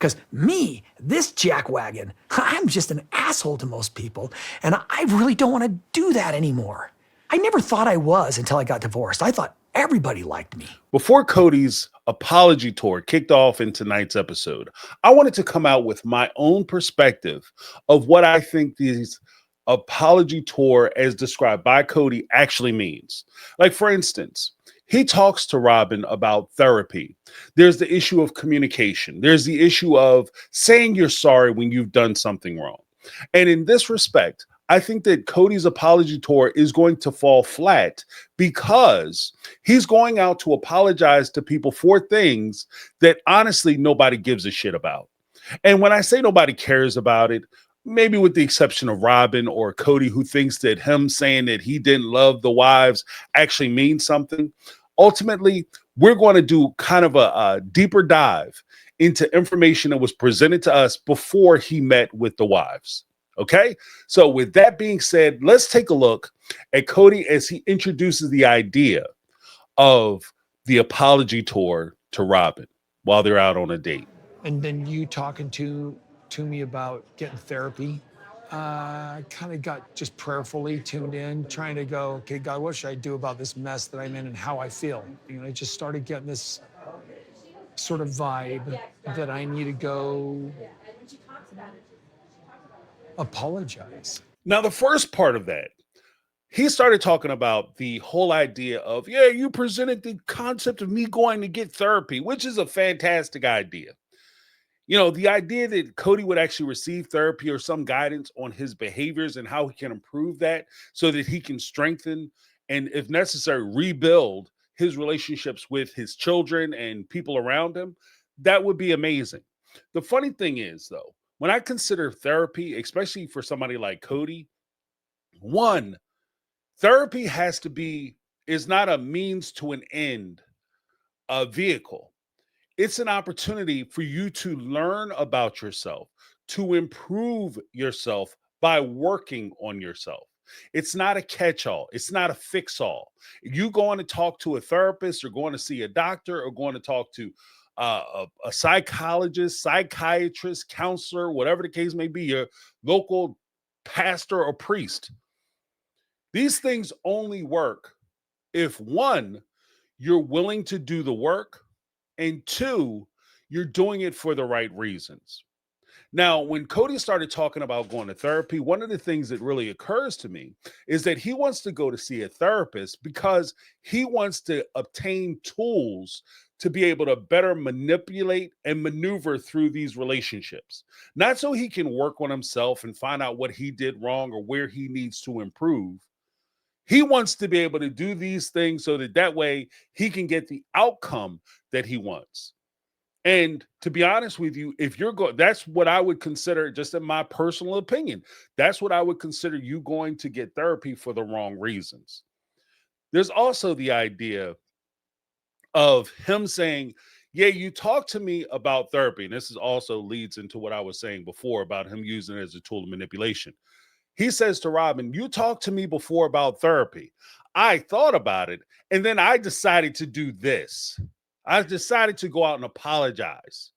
Because me, this jackwagon, I'm just an asshole to most people, and I really don't want to do that anymore. I never thought I was until I got divorced. I thought everybody liked me. Before Cody's apology tour kicked off in tonight's episode, I wanted to come out with my own perspective of what I think these apology tour, as described by Kody, actually means. Like, for instance, he talks to Robyn about therapy. There's the issue of communication. There's the issue of saying you're sorry when you've done something wrong. And in this respect, I think that Cody's apology tour is going to fall flat because he's going out to apologize to people for things that honestly nobody gives a shit about. And when I say nobody cares about it, maybe with the exception of Robyn or Kody, who thinks that him saying that he didn't love the wives actually means something. Ultimately, we're going to do kind of a deeper dive into information that was presented to us before he met with the wives. Okay, so with that being said, let's take a look at Kody as he introduces the idea of the apology tour to Robyn while they're out on a date. And then you talking to me about getting therapy. I kind of got just prayerfully tuned in, trying to go, okay, God, what should I do about this mess that I'm in and how I feel? I just started getting this sort of vibe that I need to go apologize. Now, the first part of that, he started talking about the whole idea of, yeah, you presented the concept of me going to get therapy, which is a fantastic idea. You know, the idea that Kody would actually receive therapy or some guidance on his behaviors and how he can improve that so that he can strengthen and, if necessary, rebuild his relationships with his children and people around him, that would be amazing. The funny thing is, though, when I consider therapy, especially for somebody like Kody, one, therapy is not a means to an end, a vehicle. It's an opportunity for you to learn about yourself, to improve yourself by working on yourself. It's not a catch all, it's not a fix all. You going to talk to a therapist or going to see a doctor or going to talk to a psychologist, psychiatrist, counselor, whatever the case may be, your local pastor or priest. These things only work if one, you're willing to do the work, and two, you're doing it for the right reasons. Now, when Kody started talking about going to therapy, one of the things that really occurs to me is that he wants to go to see a therapist because he wants to obtain tools to be able to better manipulate and maneuver through these relationships. Not so he can work on himself and find out what he did wrong or where he needs to improve. He wants to be able to do these things so that way he can get the outcome that he wants. And to be honest with you, if you're going, that's what I would consider, just in my personal opinion, that's what I would consider you going to get therapy for the wrong reasons. There's also the idea of him saying, yeah, you talk to me about therapy. And this is also leads into what I was saying before about him using it as a tool of manipulation. He says to Robyn, you talked to me before about therapy. I thought about it, and then I decided to do this. I decided to go out and apologize.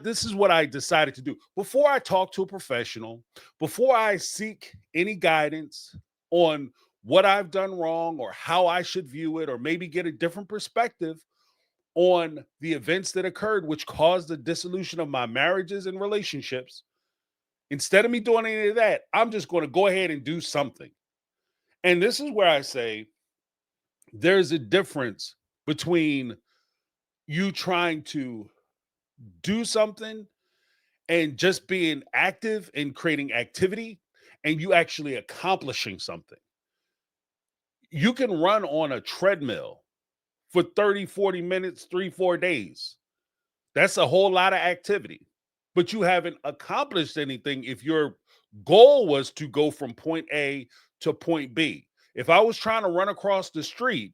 This is what I decided to do. Before I talk to a professional, before I seek any guidance on what I've done wrong or how I should view it, or maybe get a different perspective on the events that occurred, which caused the dissolution of my marriages and relationships, instead of me doing any of that, I'm just going to go ahead and do something. And this is where I say there's a difference between you trying to do something and just being active and creating activity and you actually accomplishing something. You can run on a treadmill for 30, 40 minutes, 3, 4 days. That's a whole lot of activity, but you haven't accomplished anything if your goal was to go from point A to point B. If I was trying to run across the street,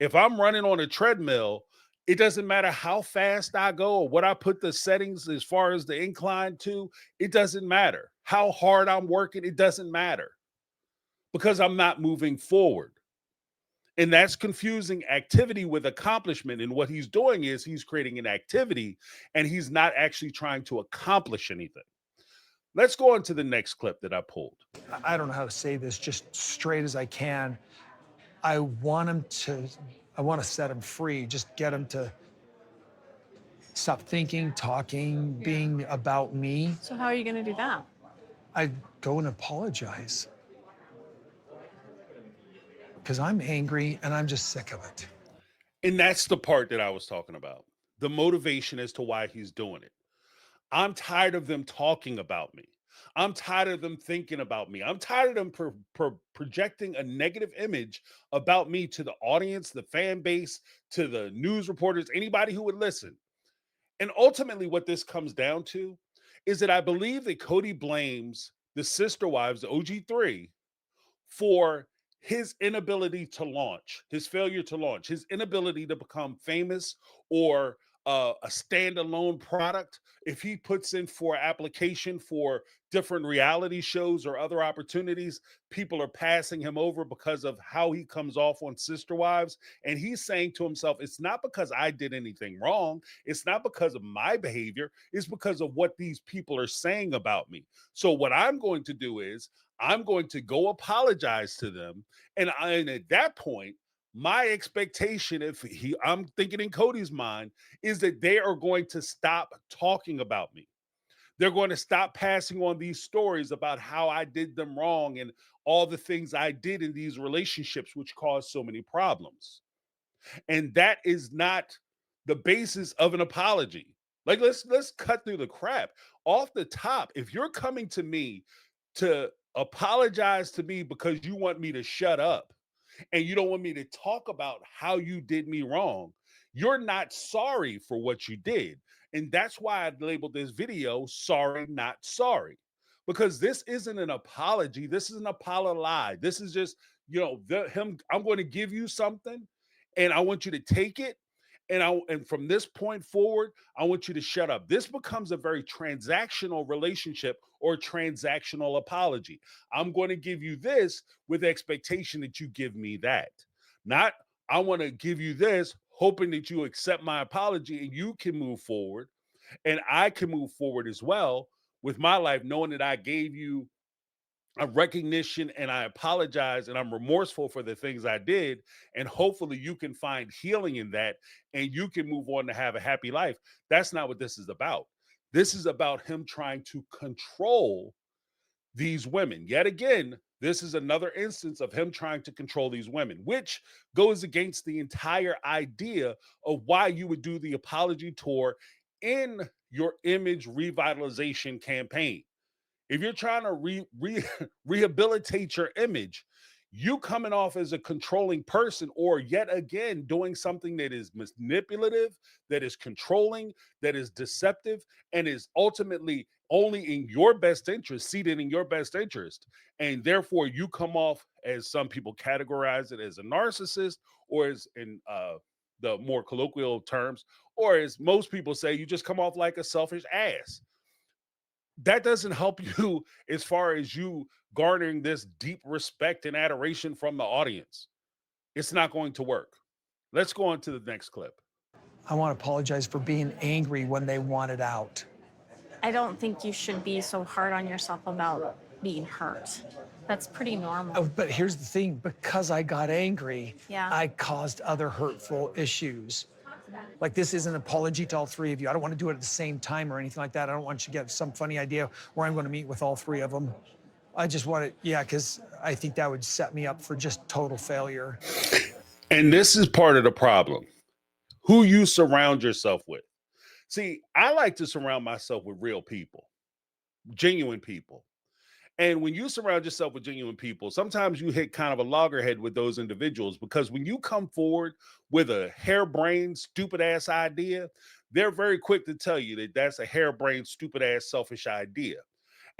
if I'm running on a treadmill, it doesn't matter how fast I go or what I put the settings as far as the incline to, it doesn't matter. How hard I'm working, it doesn't matter because I'm not moving forward. And that's confusing activity with accomplishment. And what he's doing is he's creating an activity and he's not actually trying to accomplish anything. Let's go on to the next clip that I pulled. I don't know how to say this just straight as I can. I want him to, I want to set him free, just get him to stop thinking, talking, being about me. So how are you going to do that? I go and apologize because I'm angry and I'm just sick of it. And that's the part that I was talking about, the motivation as to why he's doing it. I'm tired of them talking about me. I'm tired of them thinking about me. I'm tired of them projecting a negative image about me to the audience, the fan base, to the news reporters, anybody who would listen. And ultimately, what this comes down to is that I believe that Cody blames the sister wives, the OG3, for his inability to launch, his failure to launch, his inability to become famous or a standalone product. If he puts in for application for different reality shows or other opportunities, people are passing him over because of how he comes off on Sister Wives. And he's saying to himself, it's not because I did anything wrong. It's not because of my behavior. It's because of what these people are saying about me. So what I'm going to do is I'm going to go apologize to them. And at that point, my expectation, if I'm thinking in Cody's mind, is that they are going to stop talking about me. They're going to stop passing on these stories about how I did them wrong and all the things I did in these relationships, which caused so many problems. And that is not the basis of an apology. Like let's cut through the crap. Off the top, if you're coming to me to apologize to me because you want me to shut up and you don't want me to talk about how you did me wrong, you're not sorry for what you did. And that's why I labeled this video Sorry Not Sorry. Because this isn't an apology, this is an apology. This is just, I'm going to give you something and I want you to take it. And from this point forward, I want you to shut up. This becomes a very transactional relationship or transactional apology. I'm going to give you this with expectation that you give me that. Not, I want to give you this, hoping that you accept my apology and you can move forward. And I can move forward as well with my life, knowing that I gave you a recognition and I apologize and I'm remorseful for the things I did. And hopefully you can find healing in that and you can move on to have a happy life. That's not what this is about. This is about him trying to control these women. Yet again, this is another instance of him trying to control these women, which goes against the entire idea of why you would do the apology tour in your image revitalization campaign. If you're trying to rehabilitate your image, you coming off as a controlling person or yet again doing something that is manipulative, that is controlling, that is deceptive, and is ultimately only in your best interest, seated in your best interest. And therefore you come off, as some people categorize it, as a narcissist, or as in the more colloquial terms, or as most people say, you just come off like a selfish ass. That doesn't help you as far as you garnering this deep respect and adoration from the audience. It's not going to work. Let's go on to the next clip. I want to apologize for being angry when they want it out. I don't think you should be so hard on yourself about being hurt. That's pretty normal. Oh, but here's the thing, because I got angry, Yeah. I caused other hurtful issues. Like, this is an apology to all three of you. I don't want to do it at the same time or anything like that. I don't want you to get some funny idea where I'm going to meet with all three of them. I just want it, yeah, because I think that would set me up for just total failure. And this is part of the problem. Who you surround yourself with. See, I like to surround myself with real people, genuine people. And when you surround yourself with genuine people, sometimes you hit kind of a loggerhead with those individuals because when you come forward with a harebrained, stupid ass idea, they're very quick to tell you that that's a harebrained, stupid ass, selfish idea.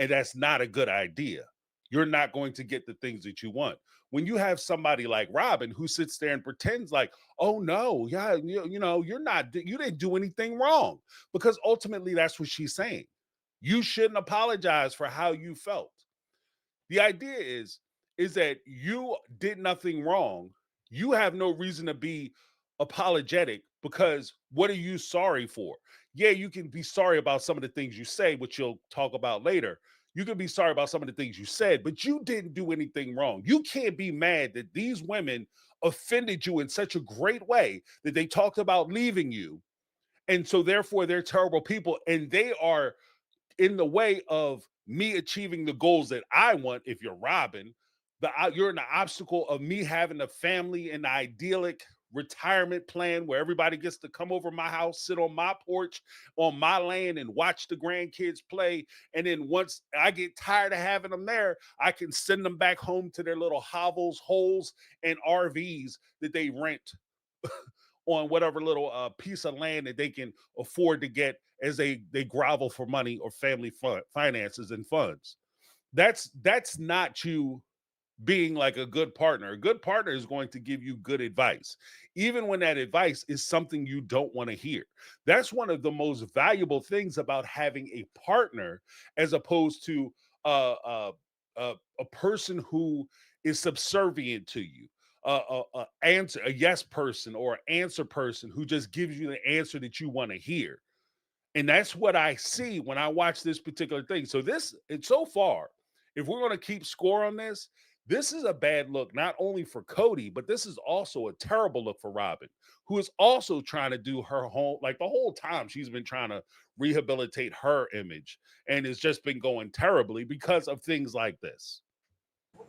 And that's not a good idea. You're not going to get the things that you want. When you have somebody like Robyn who sits there and pretends like, oh no, yeah, you didn't do anything wrong, because ultimately that's what she's saying. You shouldn't apologize for how you felt. The idea is that you did nothing wrong. You have no reason to be apologetic, because what are you sorry for? Yeah, you can be sorry about some of the things you say, which you'll talk about later. You can be sorry about some of the things you said, but you didn't do anything wrong. You can't be mad that these women offended you in such a great way that they talked about leaving you. And so therefore they're terrible people, and they are in the way of me achieving the goals that I want. If you're Robyn, you're in the obstacle of me having a family and the idyllic retirement plan where everybody gets to come over my house, sit on my porch, on my land, and watch the grandkids play. And then once I get tired of having them there, I can send them back home to their little hovels, holes, and RVs that they rent on whatever little piece of land that they can afford to get as they grovel for money or family finances and funds. That's not you being like a good partner. A good partner is going to give you good advice, even when that advice is something you don't want to hear. That's one of the most valuable things about having a partner, as opposed to a person who is subservient to you. A yes person or an answer person who just gives you the answer that you want to hear. And that's what I see when I watch this particular thing. So so far, if we're going to keep score on this is a bad look, not only for Cody, but this is also a terrible look for Robyn, who is also trying to do her whole, like the whole time she's been trying to rehabilitate her image, and it's just been going terribly because of things like this.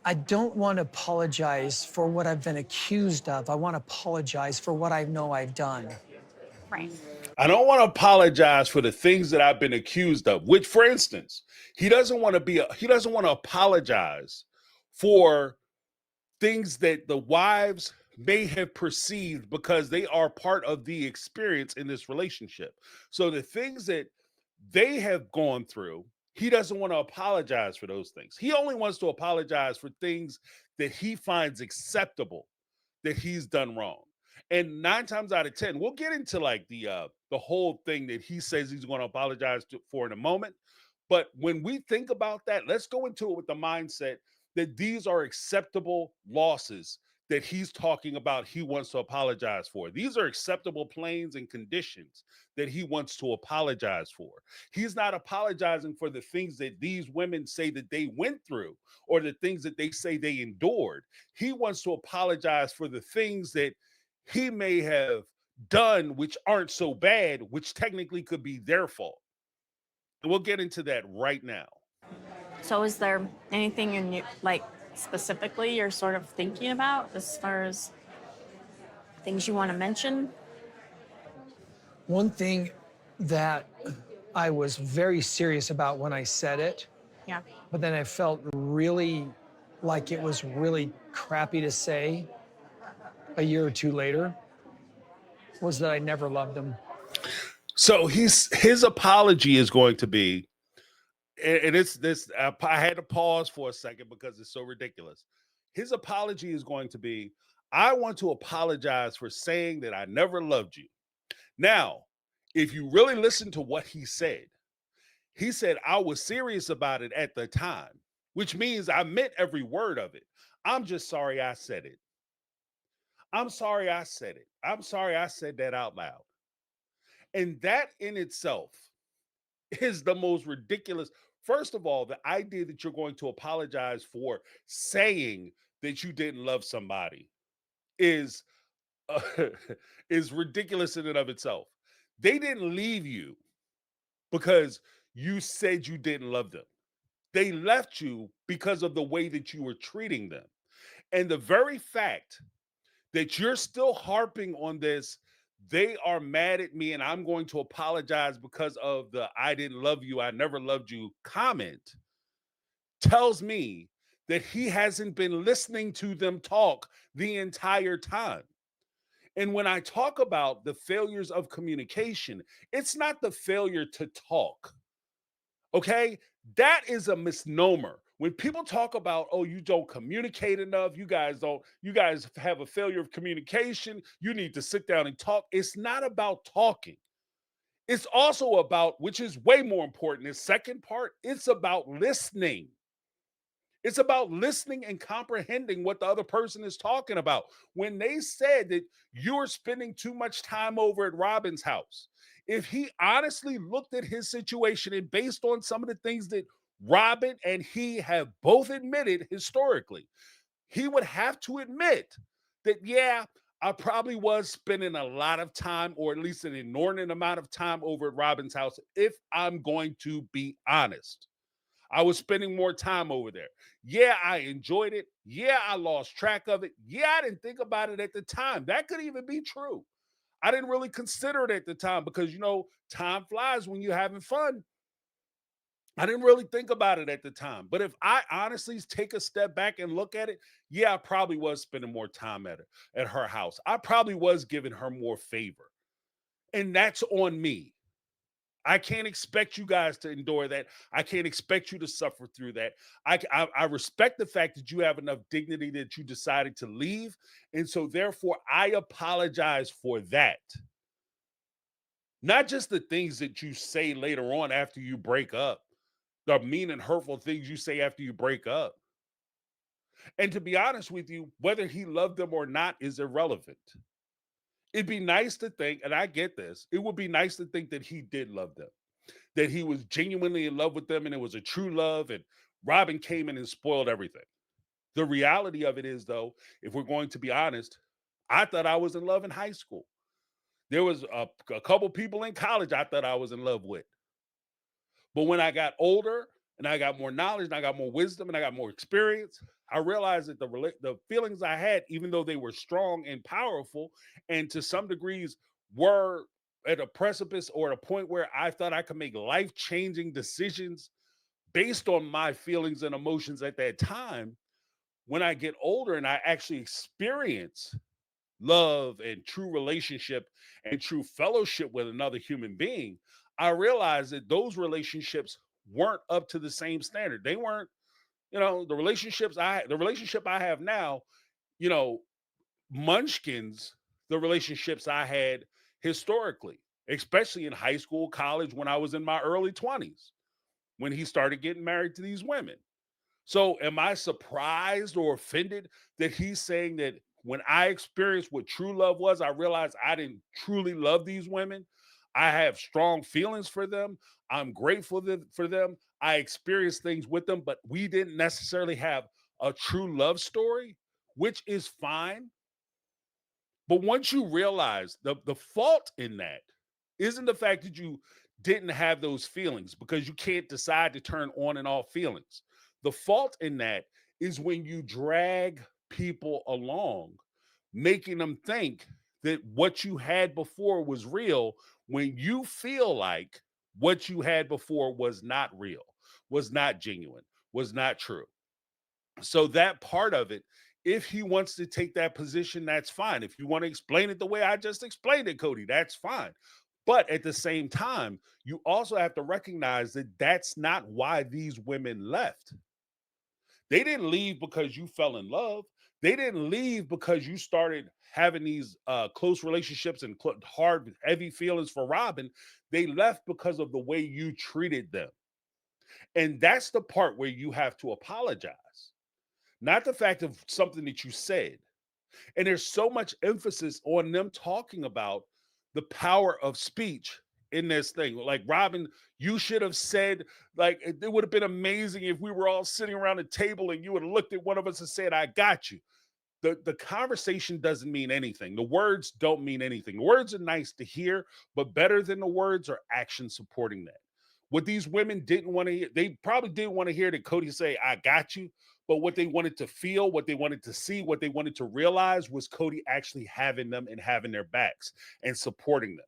I don't want to apologize for what I've been accused of. I want to apologize for what I know I've done. Right. I don't want to apologize for the things that I've been accused of, which, for instance, he doesn't want to apologize for things that the wives may have perceived because they are part of the experience in this relationship. So the things that they have gone through, he doesn't want to apologize for those things. He only wants to apologize for things that he finds acceptable that he's done wrong. And 9 times out of 10, we'll get into like the whole thing that he says he's going to apologize for in a moment. But when we think about that, let's go into it with the mindset that these are acceptable losses that he's talking about he wants to apologize for. These are acceptable planes and conditions that he wants to apologize for. He's not apologizing for the things that these women say that they went through or the things that they say they endured. He wants to apologize for the things that he may have done which aren't so bad, which technically could be their fault. And we'll get into that right now. So is there anything in you, like specifically you're sort of thinking about as far as things you want to mention? One thing that I was very serious about when I said it, Yeah. but then I felt really like it was really crappy to say a year or two later, was that I never loved him. So his apology is going to be, and it's this. I had to pause for a second because it's so ridiculous. His apology is going to be, I want to apologize for saying that I never loved you. Now, if you really listen to what he said I was serious about it at the time, which means I meant every word of it. I'm just sorry I said it. I'm sorry I said it. I'm sorry I said that out loud. And that in itself is the most ridiculous. First of all, the idea that you're going to apologize for saying that you didn't love somebody is uh, is ridiculous in and of itself. They didn't leave you because you said you didn't love them. They left you because of the way that you were treating them. And the very fact that you're still harping on this, they are mad at me and I'm going to apologize because of the I didn't love you, I never loved you comment, tells me that he hasn't been listening to them talk the entire time. And when I talk about the failures of communication, it's not the failure to talk. Okay? That is a misnomer. When people talk about, oh, you don't communicate enough, you guys have a failure of communication, you need to sit down and talk. It's not about talking. It's also about, which is way more important, the second part, it's about listening. It's about listening and comprehending what the other person is talking about. When they said that you're spending too much time over at Robyn's house, if he honestly looked at his situation and based on some of the things that Robyn and he have both admitted historically, he would have to admit that, yeah, I probably was spending a lot of time, or at least an inordinate amount of time over at Robyn's house, if I'm going to be honest. I was spending more time over there. Yeah, I enjoyed it. Yeah, I lost track of it. Yeah, I didn't think about it at the time. That could even be true. I didn't really consider it at the time because, time flies when you're having fun. I didn't really think about it at the time. But if I honestly take a step back and look at it, yeah, I probably was spending more time at her house. I probably was giving her more favor. And that's on me. I can't expect you guys to endure that. I can't expect you to suffer through that. I respect the fact that you have enough dignity that you decided to leave. And so therefore, I apologize for that. Not just the things that you say later on after you break up, the mean and hurtful things you say after you break up. And to be honest with you, whether he loved them or not is irrelevant. It'd be nice to think, and I get this, it would be nice to think that he did love them, that he was genuinely in love with them and it was a true love, and Robyn came in and spoiled everything. The reality of it is, though, if we're going to be honest, I thought I was in love in high school. There was a couple people in college I thought I was in love with. But when I got older and I got more knowledge and I got more wisdom and I got more experience, I realized that the feelings I had, even though they were strong and powerful, and to some degrees were at a precipice or at a point where I thought I could make life-changing decisions based on my feelings and emotions at that time, when I get older and I actually experience love and true relationship and true fellowship with another human being, I realized that those relationships weren't up to the same standard. They weren't, the relationship I have now, you know, munchkins the relationships I had historically, especially in high school, college, when I was in my early 20s, when he started getting married to these women. So am I surprised or offended that he's saying that when I experienced what true love was, I realized I didn't truly love these women? I have strong feelings for them. I'm grateful for them. I experienced things with them, but we didn't necessarily have a true love story, which is fine. But once you realize the fault in that isn't the fact that you didn't have those feelings, because you can't decide to turn on and off feelings. The fault in that is when you drag people along, making them think that what you had before was real when you feel like what you had before was not real, was not genuine, was not true. So that part of it, if he wants to take that position, that's fine. If you want to explain it the way I just explained it, Cody, that's fine. But at the same time, you also have to recognize that that's not why these women left. They didn't leave because you fell in love. They didn't leave because you started having these close relationships and hard, heavy feelings for Robyn. They left because of the way you treated them. And that's the part where you have to apologize, not the fact of something that you said. And there's so much emphasis on them talking about the power of speech in this thing. Like, Robyn, you should have said, like, it would have been amazing if we were all sitting around a table and you would have looked at one of us and said, I got you. The conversation doesn't mean anything. The words don't mean anything. The words are nice to hear, but better than the words are action supporting that. What these women didn't want to hear, they probably didn't want to hear that Cody say, I got you. But what they wanted to feel, what they wanted to see, what they wanted to realize was Cody actually having them and having their backs and supporting them,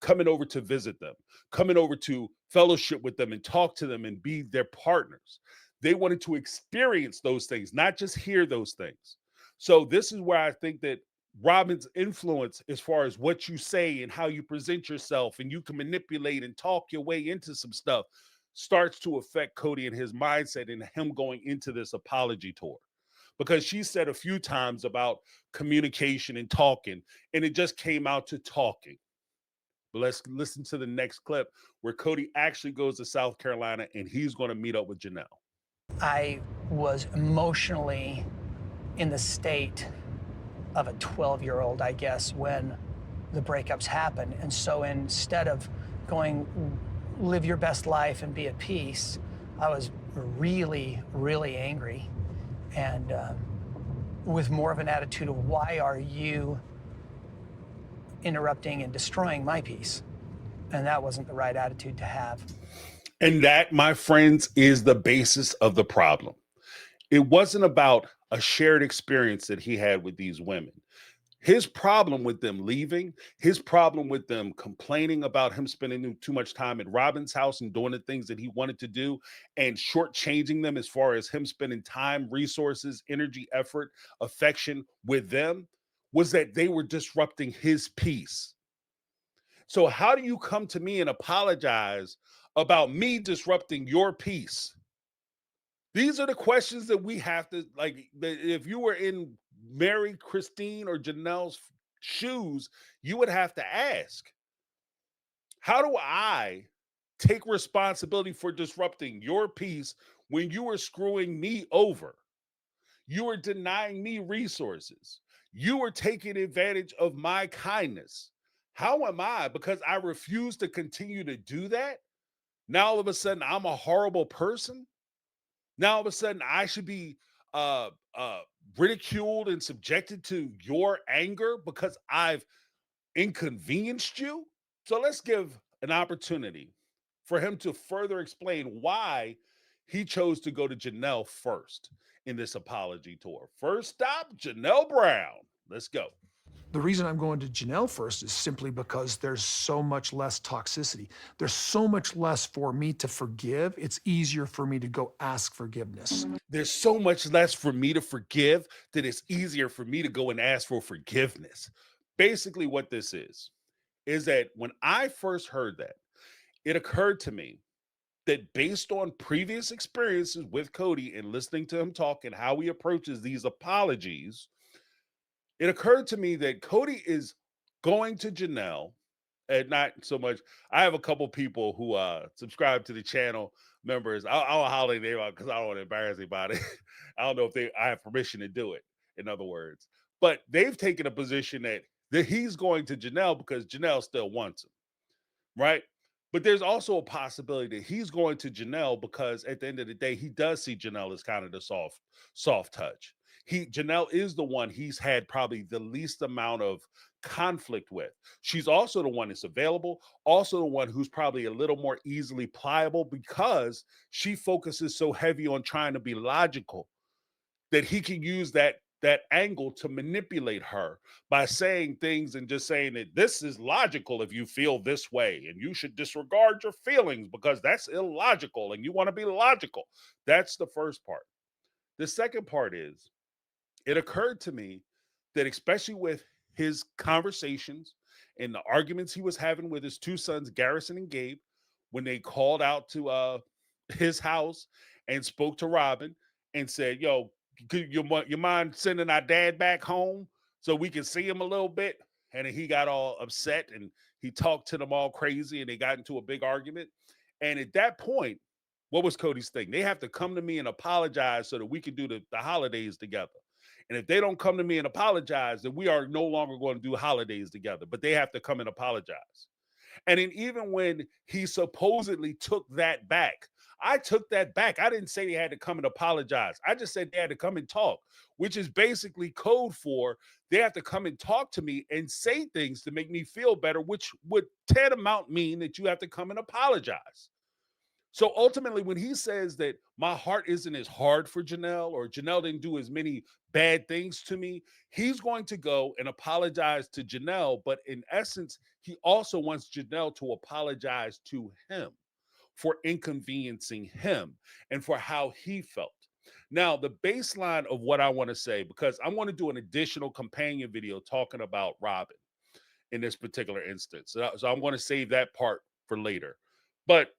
coming over to visit them, coming over to fellowship with them and talk to them and be their partners. They wanted to experience those things, not just hear those things. So this is where I think that Robyn's influence, as far as what you say and how you present yourself, and you can manipulate and talk your way into some stuff, starts to affect Cody and his mindset and him going into this apology tour. Because she said a few times about communication and talking, and it just came out to talking. But let's listen to the next clip where Cody actually goes to South Carolina and he's going to meet up with Janelle. I was emotionally in the state of a 12-year-old, I guess, when the breakups happened. And so instead of going, live your best life and be at peace, I was really, really angry and with more of an attitude of, why are you interrupting and destroying my peace? And that wasn't the right attitude to have. And that, my friends, is the basis of the problem. It wasn't about a shared experience that he had with these women. His problem with them leaving, his problem with them complaining about him spending too much time at Robyn's house and doing the things that he wanted to do and shortchanging them as far as him spending time, resources, energy, effort, affection with them, was that they were disrupting his peace. So how do you come to me and apologize about me disrupting your peace? These are the questions that we have to, like, if you were in Mary, Christine, or Janelle's shoes, you would have to ask, how do I take responsibility for disrupting your peace when you are screwing me over? You are denying me resources. You are taking advantage of my kindness. How am I, because I refuse to continue to do that, now all of a sudden I'm a horrible person? Now all of a sudden I should be uh uh ridiculed and subjected to your anger because I've inconvenienced you? So let's give an opportunity for him to further explain why he chose to go to Janelle first in this apology tour. First stop, Janelle Brown. Let's go. The reason I'm going to Janelle first is simply because there's so much less toxicity. There's so much less for me to forgive. It's easier for me to go ask forgiveness. There's so much less for me to forgive that it's easier for me to go and ask for forgiveness. Basically, what this is that when I first heard that, it occurred to me that based on previous experiences with Cody and listening to him talk and how he approaches these apologies, it occurred to me that Cody is going to Janelle, and not so much. I have a couple people who subscribe to the channel, members. I'll holler their name out because I don't want to embarrass anybody. I don't know if I have permission to do it, in other words. But they've taken a position that he's going to Janelle because Janelle still wants him, right? But there's also a possibility that he's going to Janelle because at the end of the day, he does see Janelle as kind of the soft touch. Janelle is the one he's had probably the least amount of conflict with. She's also the one that's available, also the one who's probably a little more easily pliable because she focuses so heavy on trying to be logical that he can use that angle to manipulate her by saying things and just saying that this is logical if you feel this way and you should disregard your feelings because that's illogical and you want to be logical. That's the first part. The second part is, it occurred to me that especially with his conversations and the arguments he was having with his two sons, Garrison and Gabe, when they called out to his house and spoke to Robyn and said, yo, you mind sending our dad back home so we can see him a little bit? And he got all upset and he talked to them all crazy and they got into a big argument. And at that point, what was Cody's thing? They have to come to me and apologize so that we can do the holidays together. And if they don't come to me and apologize, then we are no longer going to do holidays together, but they have to come and apologize. And then even when he supposedly took that back, I took that back. I didn't say they had to come and apologize. I just said they had to come and talk, which is basically code for they have to come and talk to me and say things to make me feel better, which would tantamount mean that you have to come and apologize. So ultimately, when he says that my heart isn't as hard for Janelle or Janelle didn't do as many bad things to me, he's going to go and apologize to Janelle. But in essence, he also wants Janelle to apologize to him for inconveniencing him and for how he felt. Now, the baseline of what I want to say, because I want to do an additional companion video talking about Robyn in this particular instance. So I'm going to save that part for later. But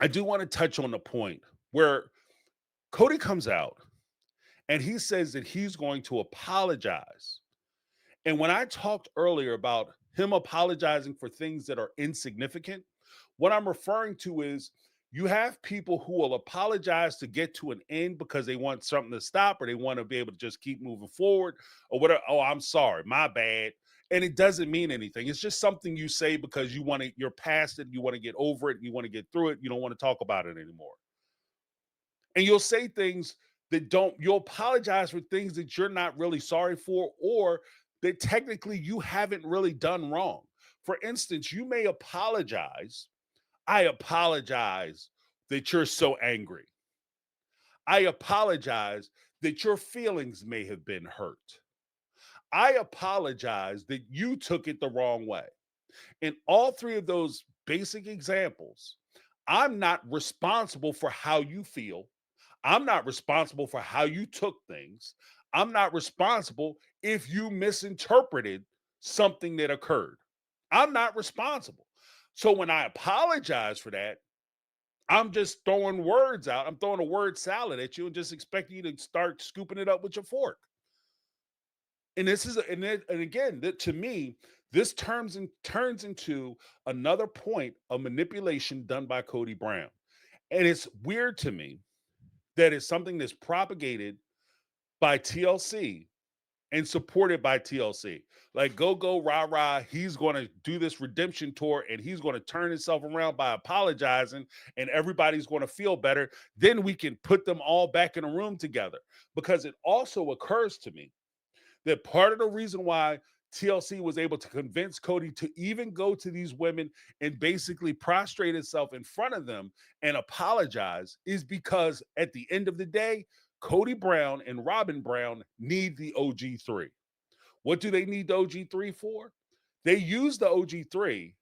I do want to touch on the point where Cody comes out and he says that he's going to apologize. And when I talked earlier about him apologizing for things that are insignificant, what I'm referring to is You have people who will apologize to get to an end because they want something to stop or they want to be able to just keep moving forward or whatever. Oh, I'm sorry, my bad. And it doesn't mean anything. It's just something you say because you're past it, you want to get over it, you want to get through it, you don't want to talk about it anymore. And you'll say things you'll apologize for things that you're not really sorry for or that technically you haven't really done wrong. For instance, you may apologize. I apologize that you're so angry. I apologize that your feelings may have been hurt. I apologize that you took it the wrong way. In all three of those basic examples, I'm not responsible for how you feel. I'm not responsible for how you took things. I'm not responsible if you misinterpreted something that occurred. I'm not responsible. So when I apologize for that, I'm just throwing words out. I'm throwing a word salad at you and just expecting you to start scooping it up with your fork. And this is, and again, to me, this turns into another point of manipulation done by Kody Brown. And it's weird to me that it's something that's propagated by TLC and supported by TLC. Like, go, rah, rah. He's going to do this redemption tour and he's going to turn himself around by apologizing and everybody's going to feel better. Then we can put them all back in a room together. Because it also occurs to me that part of the reason why TLC was able to convince Kody to even go to these women and basically prostrate itself in front of them and apologize is because at the end of the day, Kody Brown and Robyn Brown need the OG3. What do they need the OG3 for? They use the OG3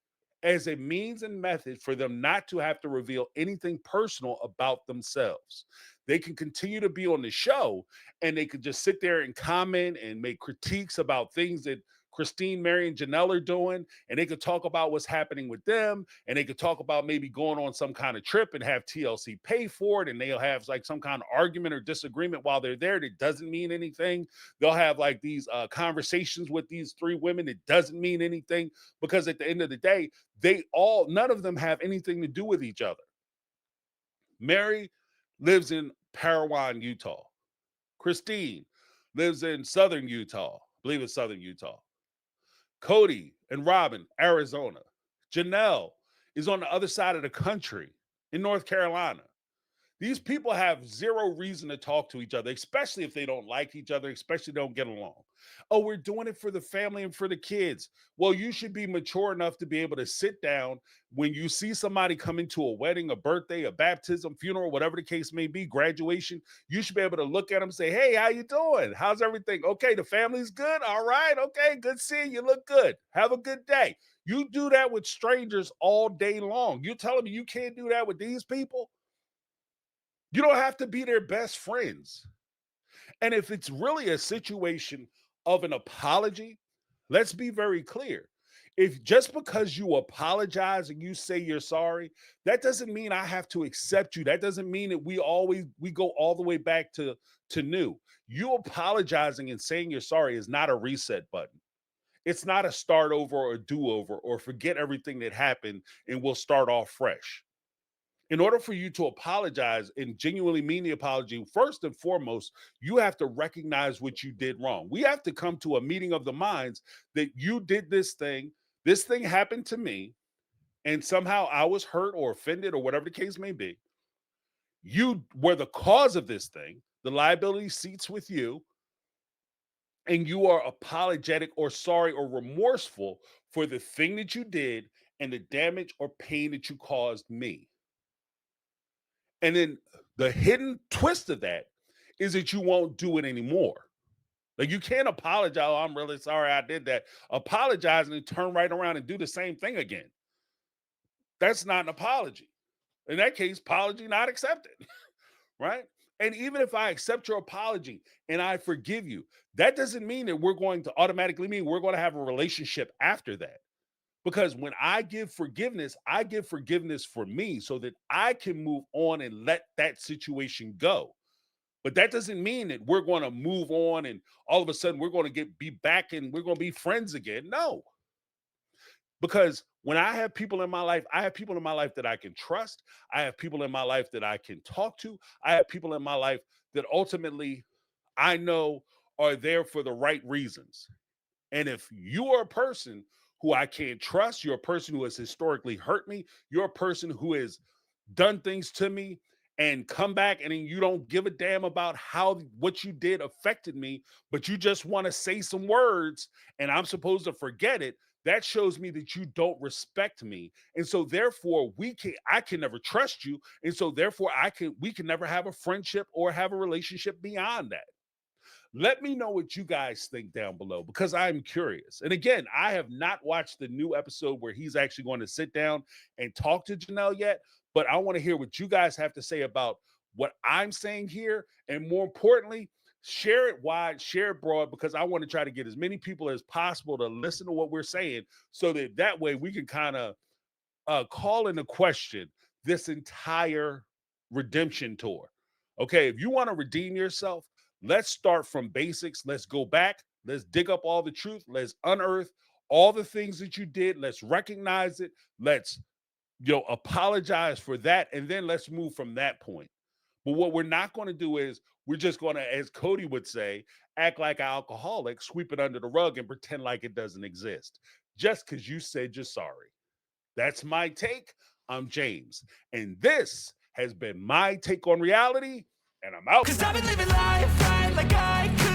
as a means and method for them not to have to reveal anything personal about themselves. They can continue to be on the show and they could just sit there and comment and make critiques about things that Christine, Mary, and Janelle are doing, and they could talk about what's happening with them, and they could talk about maybe going on some kind of trip and have TLC pay for it, and they'll have like some kind of argument or disagreement while they're there that doesn't mean anything. They'll have like these conversations with these three women that doesn't mean anything because at the end of the day, none of them have anything to do with each other. Mary lives in Parowan, Utah. Christine lives in southern Utah. I believe it's southern Utah. Cody and Robyn, Arizona. Janelle is on the other side of the country in North Carolina. These people have zero reason to talk to each other, especially if they don't like each other, especially don't get along. Oh, we're doing it for the family and for the kids. Well, you should be mature enough to be able to sit down when you see somebody come into a wedding, a birthday, a baptism, funeral, whatever the case may be, graduation. You should be able to look at them and say, hey, how you doing? How's everything? Okay, the family's good. All right. Okay, good seeing you. Look good. Have a good day. You do that with strangers all day long. You're telling me you can't do that with these people? You don't have to be their best friends. And if it's really a situation of an apology, let's be very clear. If just because you apologize and you say you're sorry, that doesn't mean I have to accept you. That doesn't mean that we go all the way back to new. You apologizing and saying you're sorry is not a reset button. It's not a start over or a do-over or forget everything that happened and we'll start off fresh. In order for you to apologize and genuinely mean the apology, first and foremost, you have to recognize what you did wrong. We have to come to a meeting of the minds that you did this thing happened to me, and somehow I was hurt or offended or whatever the case may be. You were the cause of this thing. The liability seats with you, and you are apologetic or sorry or remorseful for the thing that you did and the damage or pain that you caused me. And then the hidden twist of that is that you won't do it anymore. Like, you can't apologize. Oh, I'm really sorry I did that. Apologize and then turn right around and do the same thing again. That's not an apology. In that case, apology not accepted, right? And even if I accept your apology and I forgive you, that doesn't mean that we're going to automatically mean we're going to have a relationship after that. Because when I give forgiveness for me so that I can move on and let that situation go. But that doesn't mean that we're going to move on and all of a sudden we're going to be back and we're going to be friends again. No. Because When I have people in my life, I have people in my life that I can trust. I have people in my life that I can talk to. I have people in my life that ultimately I know are there for the right reasons. And if you are a person who I can't trust, you're a person who has historically hurt me, you're a person who has done things to me and come back and then you don't give a damn about how what you did affected me, but you just want to say some words and I'm supposed to forget it, that shows me that you don't respect me. And so therefore I can never trust you. And so therefore we can never have a friendship or have a relationship beyond that. Let me know what you guys think down below because I'm curious. And again, I have not watched the new episode where he's actually going to sit down and talk to Janelle yet, but I want to hear what you guys have to say about what I'm saying here. And more importantly, share it wide, share it broad, because I want to try to get as many people as possible to listen to what we're saying so that way we can kind of call into question this entire redemption tour. Okay, if you want to redeem yourself, let's start from basics. Let's go back. Let's dig up all the truth. Let's unearth all the things that you did. Let's recognize it. Let's, apologize for that. And then let's move from that point. But what we're not going to do is we're just going to, as Cody would say, act like an alcoholic, sweep it under the rug and pretend like it doesn't exist just because you said you're sorry. That's my take. I'm James. And this has been my take on reality. And I'm out. 'Cause I've been living life right like I could.